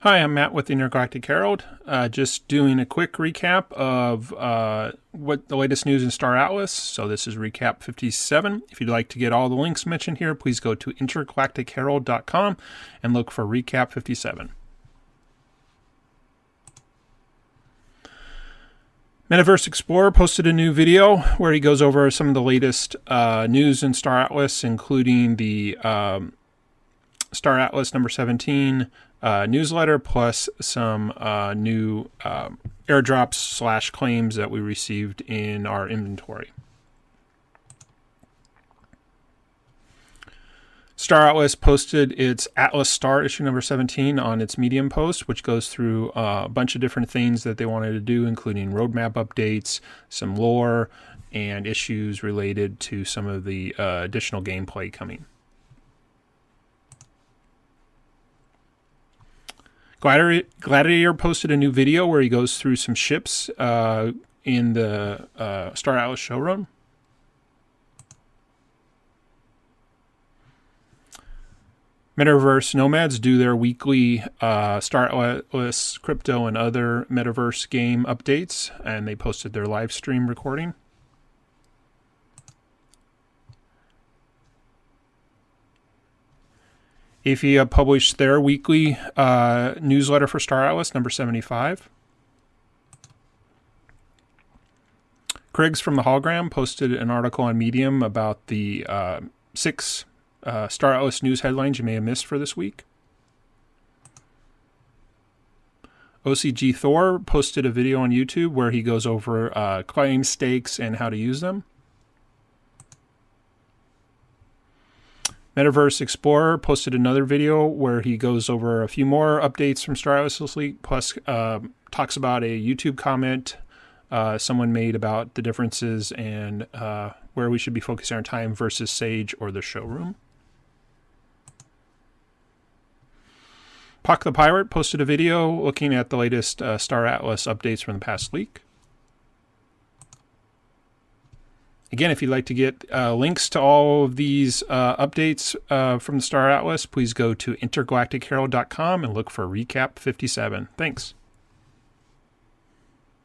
Hi, I'm Matt with the Intergalactic Herald. Just doing a quick recap of what the latest news in Star Atlas. So this is recap 57. If you'd like to get all the links mentioned here, please go to intergalacticherald.com and look for recap 57. Metaverse Explorer posted a new video where he goes over some of the latest news in Star Atlas, including the Star Atlas number 17 newsletter, plus some new airdrops / claims that we received in our inventory. Star Atlas posted its Atlas Star issue number 17 on its Medium post, which goes through a bunch of different things that they wanted to do, including roadmap updates, some lore, and issues related to some of the additional gameplay coming. Gladiator posted a new video where he goes through some ships in the Star Atlas showroom. Metaverse Nomads do their weekly Star Atlas crypto and other Metaverse game updates, and they posted their live stream recording. AFIA published their weekly newsletter for Star Atlas, number 75. Kriggs from the Hologram posted an article on Medium about the 6 Star Atlas news headlines you may have missed for this week. OCG Thor posted a video on YouTube where he goes over claim stakes and how to use them. Metaverse Explorer posted another video where he goes over a few more updates from Star Atlas this week, plus talks about a YouTube comment someone made about the differences and where we should be focusing our time versus Sage or the showroom. Puck the Pirate posted a video looking at the latest Star Atlas updates from the past week. Again, if you'd like to get links to all of these updates from the Star Atlas, please go to intergalacticherald.com and look for Recap 57. Thanks.